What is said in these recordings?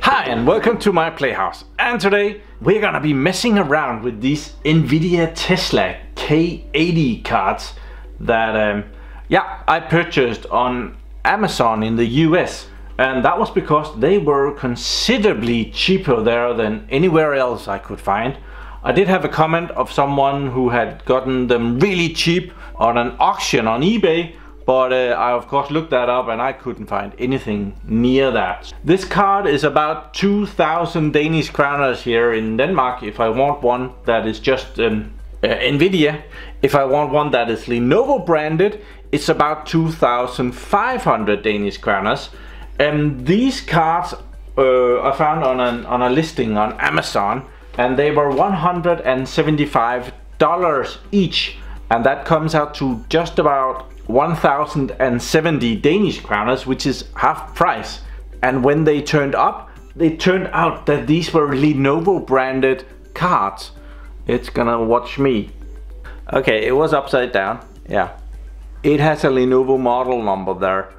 Hi and welcome to my Playhouse, and today we're gonna be messing around with these Nvidia Tesla K80 cards that I purchased on Amazon in the US, and that was because they were considerably cheaper there than anywhere else I could find. I did have a comment of someone who had gotten them really cheap on an auction on eBay, but I of course looked that up and I couldn't find anything near that. This card is about 2,000 Danish kroners here in Denmark if I want one that is just Nvidia. If I want one that is Lenovo branded, it's about 2,500 Danish kroners. And these cards I found on a listing on Amazon, and they were $175 each, and that comes out to just about 1,070 Danish kroners, which is half price. And when they turned up, it turned out that these were Lenovo branded cards. It's gonna watch me. Okay, it was upside down. Yeah, it has a Lenovo model number there,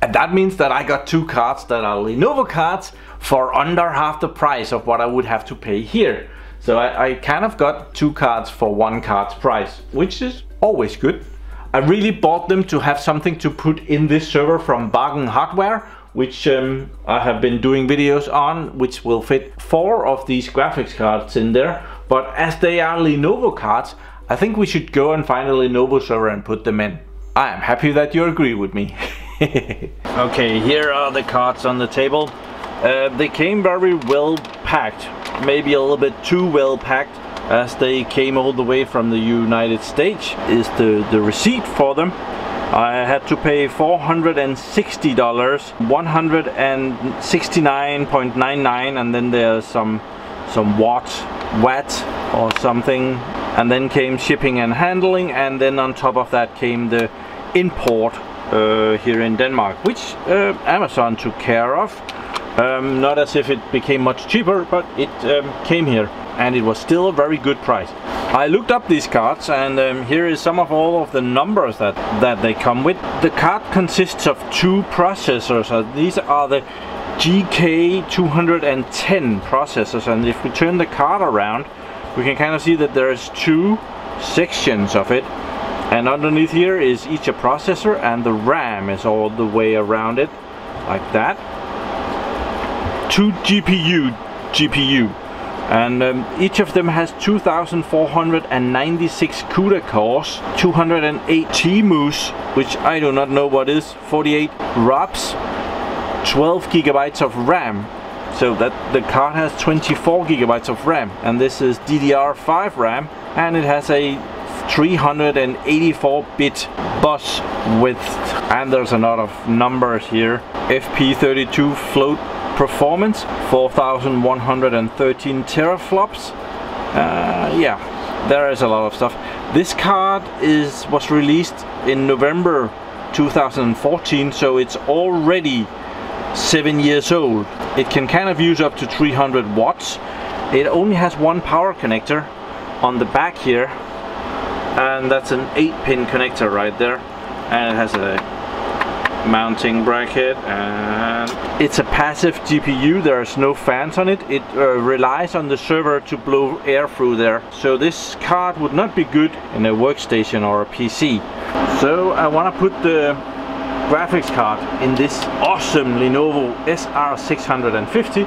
and that means that I got two cards that are Lenovo cards for under half the price of what I would have to pay here. So I kind of got two cards for one card's price, which is always good. I really bought them to have something to put in this server from Bargain Hardware, which I have been doing videos on, which will fit 4 of these graphics cards in there. But as they are Lenovo cards, I think we should go and find a Lenovo server and put them in. I am happy that you agree with me. Okay, here are the cards on the table. They came very well packed, maybe a little bit too well packed, as they came all the way from the United States. Is the receipt for them. I had to pay $460, 169.99, and then there's some watt or something, and then came shipping and handling, and then on top of that came the import here in Denmark, which Amazon took care of. Not as if it became much cheaper, but it came here, and it was still a very good price. I looked up these cards, and here is some of all of the numbers that they come with. The card consists of 2 processors. These are the GK210 processors, and if we turn the card around, we can kind of see that there's 2 sections of it, and underneath here is each a processor, and the RAM is all the way around it, like that. 2 GPU, and each of them has 2,496 CUDA cores, 208 TMUS, which I do not know what is, 48 ROPs, 12 gigabytes of RAM, so that the card has 24 gigabytes of RAM, and this is DDR5 RAM, and it has a 384-bit bus width, and there's a lot of numbers here. FP32 float performance, 4,113 teraflops. Yeah, there is a lot of stuff. This card was released in November 2014, so it's already 7 years old. It can kind of use up to 300 watts. It only has one power connector on the back here, and that's an 8-pin connector right there, and it has a mounting bracket, and it's a passive GPU. There's no fans on it. It relies on the server to blow air through there, so this card would not be good in a workstation or a PC. So I want to put the graphics card in this awesome Lenovo SR650,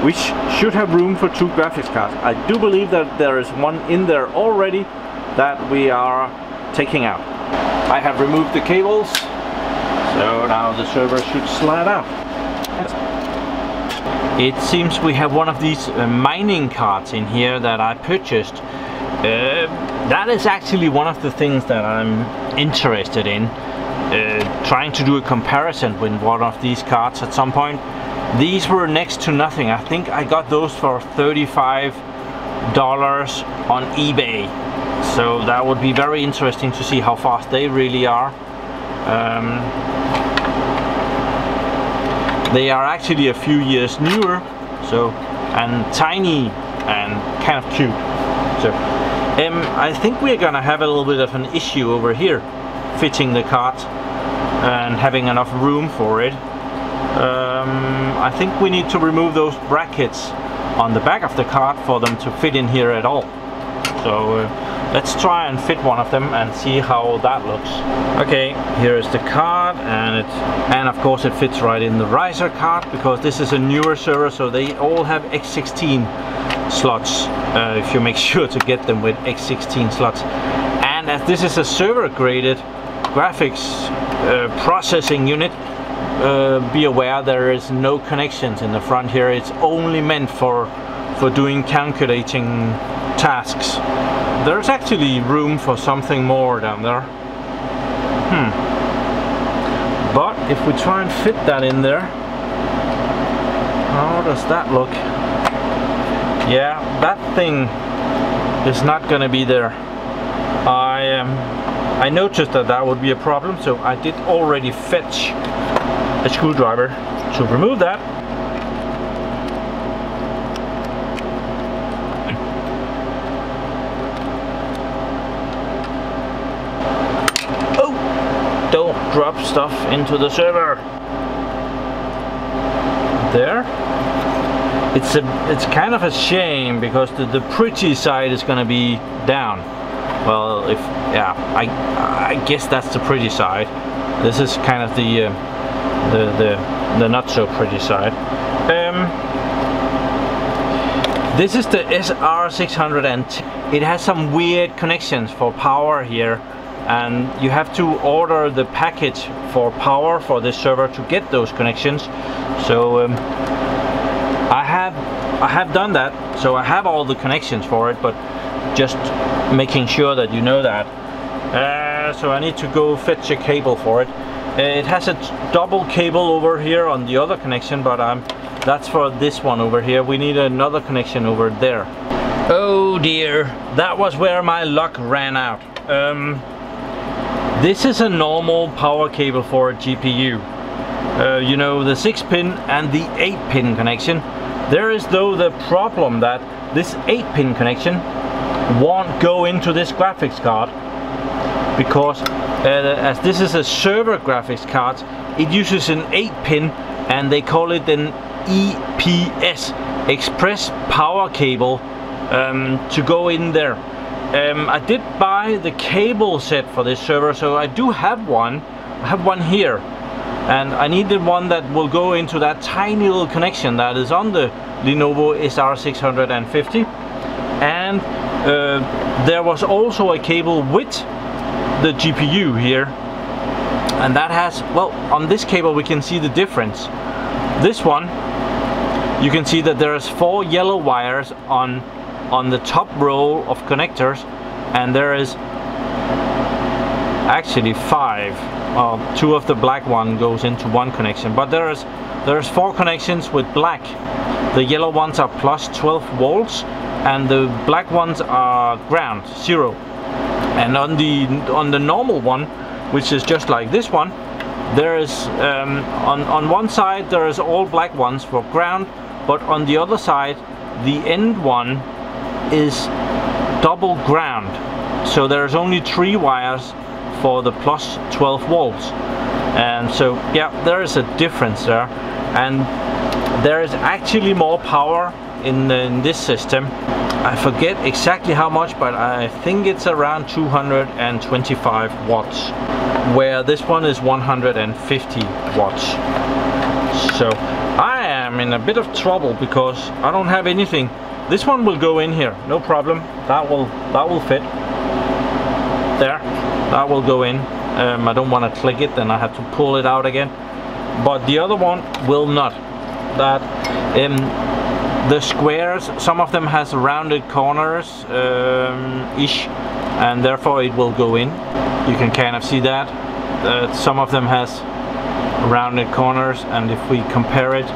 which should have room for 2 graphics cards. I do believe that there is one in there already that we are taking out. I have removed the cables, so now the server should slide out. It seems we have one of these mining cards in here that I purchased. That is actually one of the things that I'm interested in, trying to do a comparison with one of these cards at some point. These were next to nothing. I think I got those for $35 on eBay, so that would be very interesting to see how fast they really are. They are actually a few years newer, so, and tiny and kind of cute. So I think we're gonna have a little bit of an issue over here fitting the cart. and having enough room for it. I think we need to remove those brackets on the back of the card for them to fit in here at all. So let's try and fit one of them and see how that looks. Okay, here is the card, and of course it fits right in the riser card, because this is a newer server, so they all have X16 slots. If you make sure to get them with X16 slots. And as this is a server graded graphics processing unit, be aware there is no connections in the front here. It's only meant for doing calculating tasks. There's actually room for something more down there. But if we try and fit that in there, how does that look? Yeah, that thing is not gonna be there. I noticed that would be a problem, so I did already fetch a screwdriver to remove that. Oh, don't drop stuff into the server. There. It's kind of a shame, because the pretty side is gonna be down. Well, I guess that's the pretty side. This is kind of the not so pretty side. This is the SR650, and it has some weird connections for power here, and you have to order the package for power for this server to get those connections. So I have done that, so I have all the connections for it, but just making sure that you know that. So I need to go fetch a cable for it. It has a double cable over here on the other connection, but that's for this one over here. We need another connection over there. Oh dear, that was where my luck ran out. This is a normal power cable for a GPU. You know, the 6-pin and the 8-pin connection. There is though the problem that this 8-pin connection won't go into this graphics card, because as this is a server graphics card, it uses an 8-pin, and they call it an EPS, Express Power Cable, to go in there. I did buy the cable set for this server, so I do have one. I have one here, and I needed one that will go into that tiny little connection that is on the Lenovo SR650, and there was also a cable with the GPU here, and that has, well, on this cable we can see the difference. This one, you can see that there is 4 yellow wires on the top row of connectors, and there is actually 5. 2 of the black one goes into one connection, but there's 4 connections with black. The yellow ones are plus 12 volts, and the black ones are ground, 0. And on the normal one, which is just like this one, there is on one side there is all black ones for ground, but on the other side the end one is double ground, so there's only 3 wires for the plus 12 volts. And so yeah, there is a difference there, and there is actually more power in this system. I forget exactly how much, but I think it's around 225 watts, where this one is 150 watts. So I am in a bit of trouble because I don't have anything. This one will go in here, no problem. That will fit. There, that will go in. I don't want to click it, then I have to pull it out again. But the other one will not. That the squares, some of them has rounded corners ish, and therefore it will go in. You can kind of see that some of them has rounded corners, and if we compare it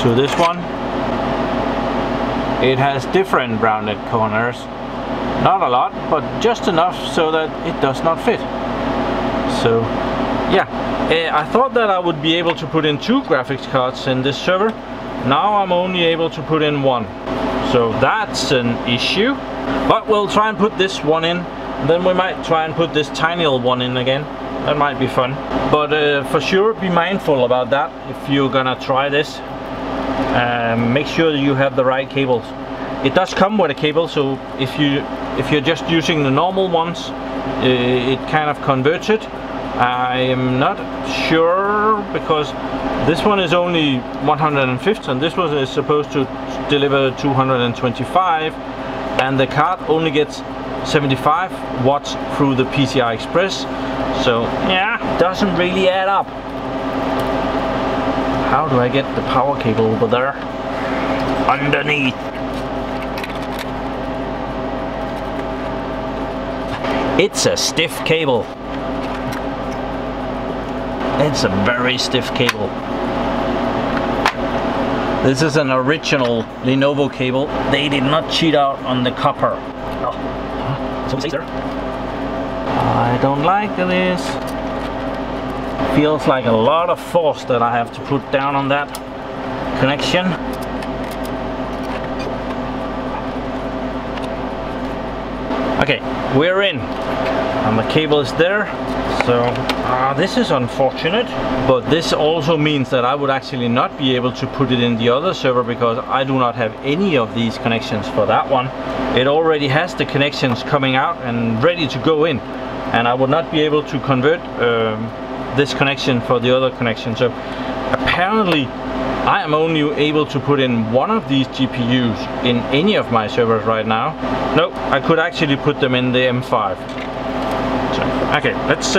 to this one, it has different rounded corners. Not a lot, but just enough so that it does not fit. So yeah, I thought that I would be able to put in 2 graphics cards in this server. Now I'm only able to put in 1. So that's an issue. But we'll try and put this one in, then we might try and put this tiny little one in again. That might be fun. But for sure be mindful about that if you're gonna try this. Make sure you have the right cables. It does come with a cable, so if you're just using the normal ones, it kind of converts it. I am not sure, because this one is only 150 and this one is supposed to deliver 225, and the card only gets 75 watts through the PCI Express. So yeah, doesn't really add up. How do I get the power cable over there? Underneath. It's a stiff cable. It's a very stiff cable. This is an original Lenovo cable. They did not cheat out on the copper. Oh. Someone says there. I don't like this. Feels like a lot of force that I have to put down on that connection. Okay, we're in, and the cable is there. So this is unfortunate, but this also means that I would actually not be able to put it in the other server, because I do not have any of these connections for that one. It already has the connections coming out and ready to go in, and I would not be able to convert this connection for the other connection. So apparently I am only able to put in one of these GPUs in any of my servers right now. No, I could actually put them in the M5. So, okay, let's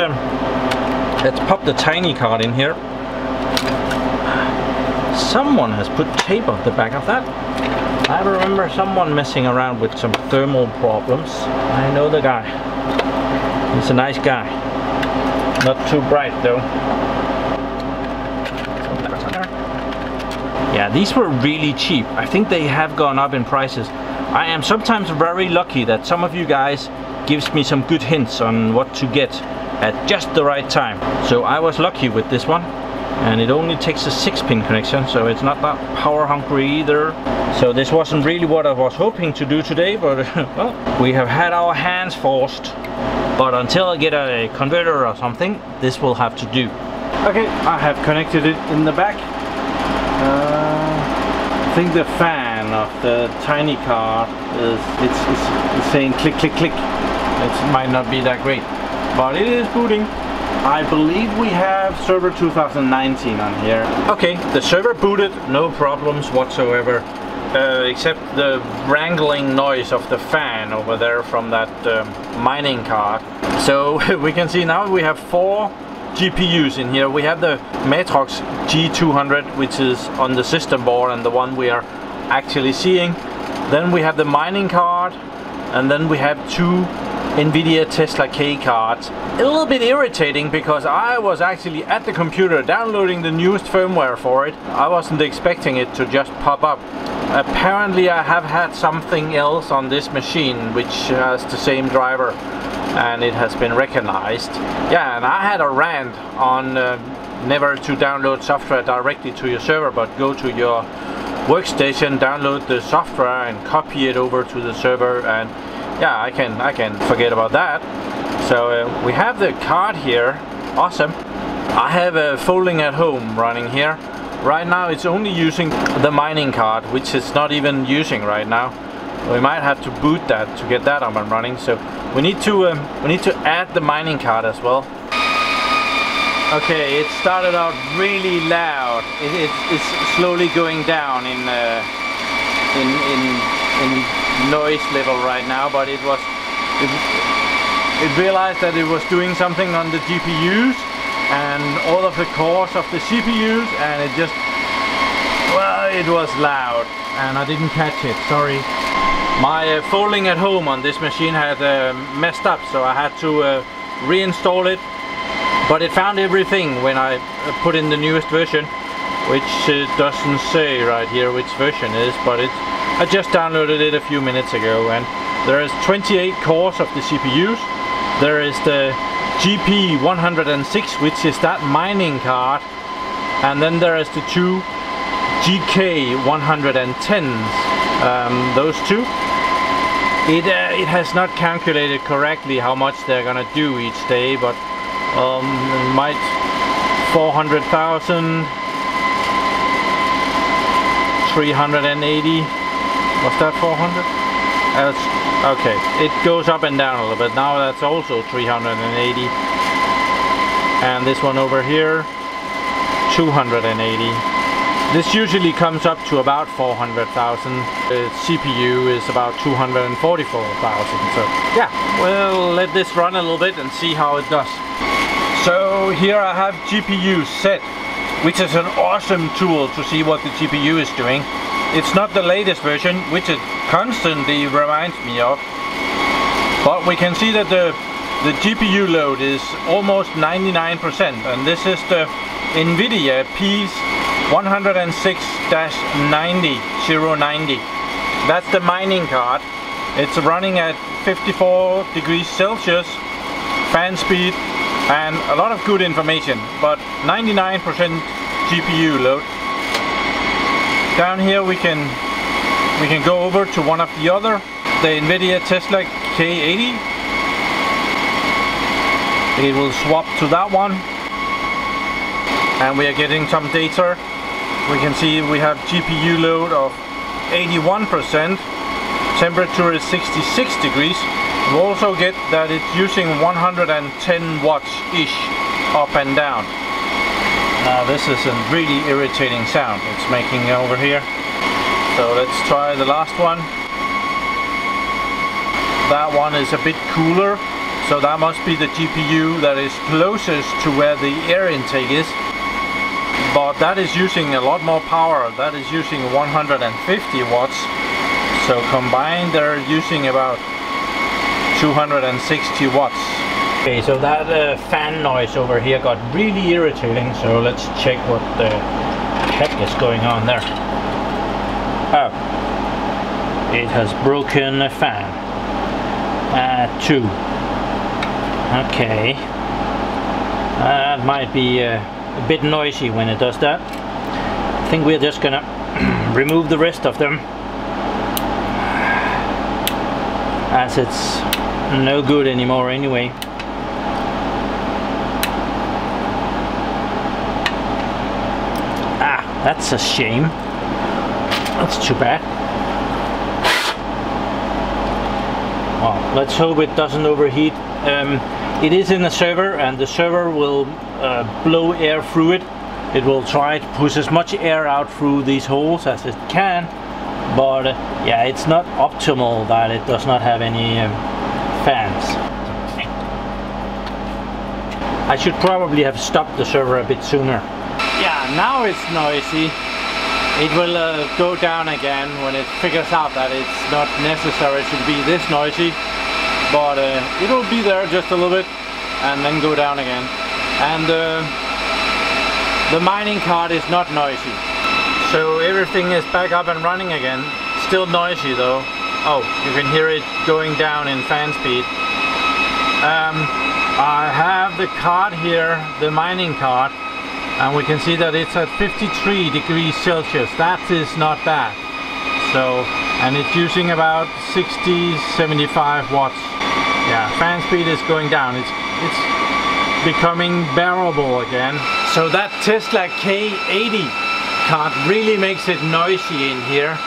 pop the tiny card in here. Someone has put tape on the back of that. I remember someone messing around with some thermal problems. I know the guy. He's a nice guy. Not too bright though. Yeah, these were really cheap. I think they have gone up in prices. I am sometimes very lucky that some of you guys gives me some good hints on what to get at just the right time. So I was lucky with this one, and it only takes a 6-pin connection, so it's not that power hungry either. So this wasn't really what I was hoping to do today, but well, we have had our hands forced. But until I get a converter or something, this will have to do. Okay, I have connected it in the back. I think the fan of the tiny card is it's saying click click click. It might not be that great, but it is booting. I believe we have server 2019 on here. Okay, the server booted, no problems whatsoever, except the wrangling noise of the fan over there from that mining card. So we can see now we have 4 GPUs in here. We have the Matrox G200, which is on the system board and the one we are actually seeing. Then we have the mining card, and then we have 2 Nvidia Tesla K cards. A little bit irritating, because I was actually at the computer downloading the newest firmware for it. I wasn't expecting it to just pop up. Apparently I have had something else on this machine which has the same driver, and it has been recognized. Yeah, and I had a rant on never to download software directly to your server, but go to your workstation, download the software and copy it over to the server, and yeah, I can forget about that. So we have the card here. Awesome. I have a folding at home running here. Right now it's only using the mining card, which it's not even using right now. We might have to boot that to get that up and running. So we need to add the mining card as well. Okay, it started out really loud. It's slowly going down in noise level right now, but it realized that it was doing something on the GPUs and all of the cores of the CPUs, and it just, well, it was loud and I didn't catch it, sorry. My folding at home on this machine had messed up, so I had to reinstall it, but it found everything when I put in the newest version, which it doesn't say right here which version it is, but I just downloaded it a few minutes ago, and there is 28 cores of the CPUs. There is the GP106, which is that mining card, and then there is the 2 GK110s, those 2. It has not calculated correctly how much they're gonna do each day, but Might 400,000, 380. Was that 400? Okay, it goes up and down a little bit. Now that's also 380. And this one over here, 280. This usually comes up to about 400,000. The CPU is about 244,000. So yeah, we'll let this run a little bit and see how it does. So here I have GPU set, which is an awesome tool to see what the GPU is doing. It's not the latest version, which it constantly reminds me of, but we can see that the GPU load is almost 99%, and this is the Nvidia P106-90. That's the mining card. It's running at 54 degrees Celsius, fan speed, and a lot of good information, but 99% GPU load. Down here we can go over to one of the other, the Nvidia Tesla K80. It will swap to that one, and we are getting some data. We can see we have GPU load of 81%, temperature is 66 degrees. We also get that it's using 110 watts-ish up and down. Now this is a really irritating sound it's making over here. So let's try the last one. That one is a bit cooler, so that must be the GPU that is closest to where the air intake is. But that is using a lot more power. That is using 150 watts. So combined they're using about 260 watts. Okay, so that fan noise over here got really irritating, so let's check what the heck is going on there. Oh, it has broken a fan. 2. Okay, that might be a bit noisy when it does that. I think we're just gonna remove the rest of them, as it's no good anymore anyway. Ah, that's a shame. That's too bad. Well, let's hope it doesn't overheat. It is in a server, and the server will blow air through it. It will try to push as much air out through these holes as it can, but yeah, it's not optimal that it does not have any fans. I should probably have stopped the server a bit sooner. Yeah, now it's noisy. It will go down again when it figures out that it's not necessary to be this noisy, but it will be there just a little bit and then go down again. And the mining card is not noisy, so everything is back up and running again. Still noisy though. Oh, you can hear it going down in fan speed. I have the card here, the mining card, and we can see that it's at 53 degrees Celsius. That is not bad. So, and it's using about 60-75 watts. Yeah, fan speed is going down. It's becoming bearable again. So that Tesla K80 card really makes it noisy in here.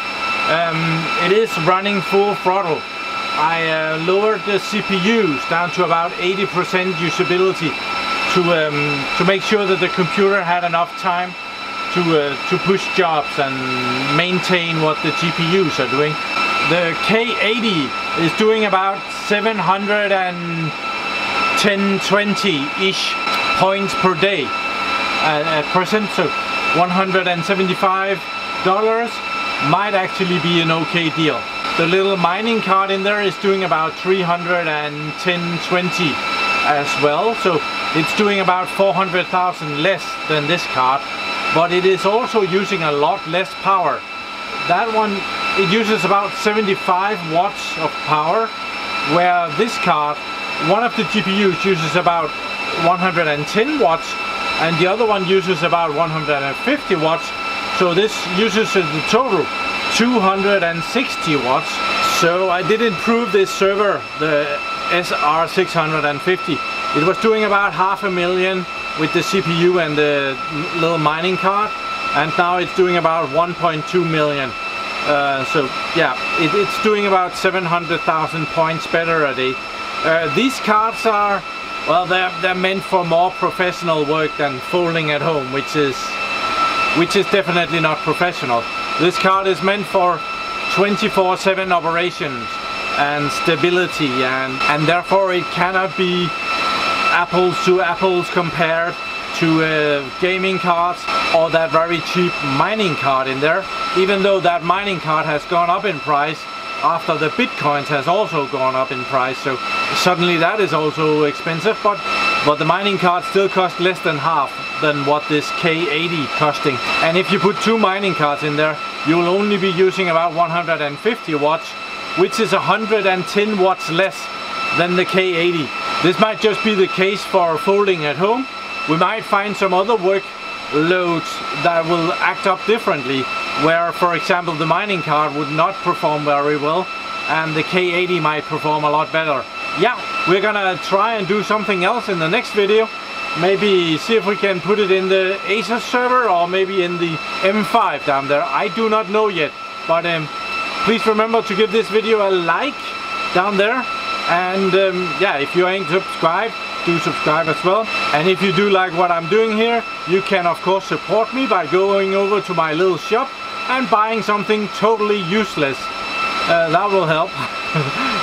It is running full throttle. I lowered the CPUs down to about 80% usability to make sure that the computer had enough time to push jobs and maintain what the GPUs are doing. The K80 is doing about 710-20-ish points per day at present, so $175 might actually be an okay deal. The little mining card in there is doing about 310-20 as well, so it's doing about 400,000 less than this card, but it is also using a lot less power. That one, it uses about 75 watts of power, where this card, one of the GPUs uses about 110 watts and the other one uses about 150 watts, so this uses the total 260 watts. So I did improve this server, the SR650, It was doing about 500,000 with the CPU and the little mining card, and now it's doing about 1.2 million. So yeah, it's doing about 700,000 points better a day. These cards are, well, they're meant for more professional work than folding at home, which is definitely not professional. This card is meant for 24/7 operations and stability, and therefore it cannot be apples to apples compared to gaming cards or that very cheap mining card in there, even though that mining card has gone up in price after the bitcoins has also gone up in price, so suddenly that is also expensive, but the mining card still costs less than half than what this K80 costing. And if you put 2 mining cards in there, you will only be using about 150 watts, which is 110 watts less than the K80. This might just be the case for folding at home. We might find some other workloads that will act up differently, where for example the mining card would not perform very well and the K80 might perform a lot better. Yeah, we're gonna try and do something else in the next video. Maybe see if we can put it in the Asus server or maybe in the M5 down there. I do not know yet, but please remember to give this video a like down there, and yeah, if you ain't subscribed, do subscribe as well. And if you do like what I'm doing here, you can of course support me by going over to my little shop and buying something totally useless. That will help.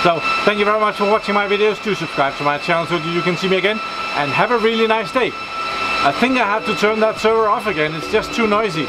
So thank you very much for watching my videos. Do subscribe to my channel so that you can see me again, and have a really nice day. I think I have to turn that server off again, it's just too noisy.